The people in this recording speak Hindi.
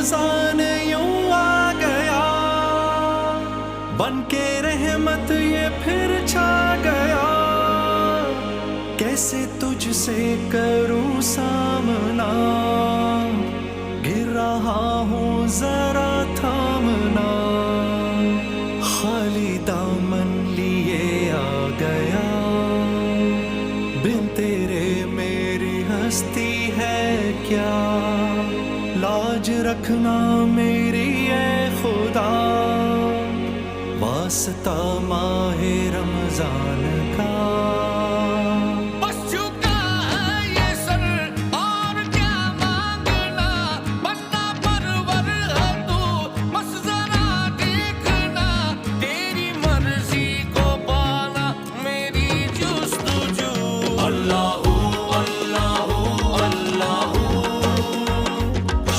रमजान यूं आ गया, बन के रहमत ये फिर छा गया। कैसे तुझसे करूं सामना, गिर रहा हूँ जरा थामना। खाली दामन लिए आ गया, बिन तेरे मेरी हस्ती है क्या। लाज रखना मेरी ए खुदा, वास्ता माहे रमजान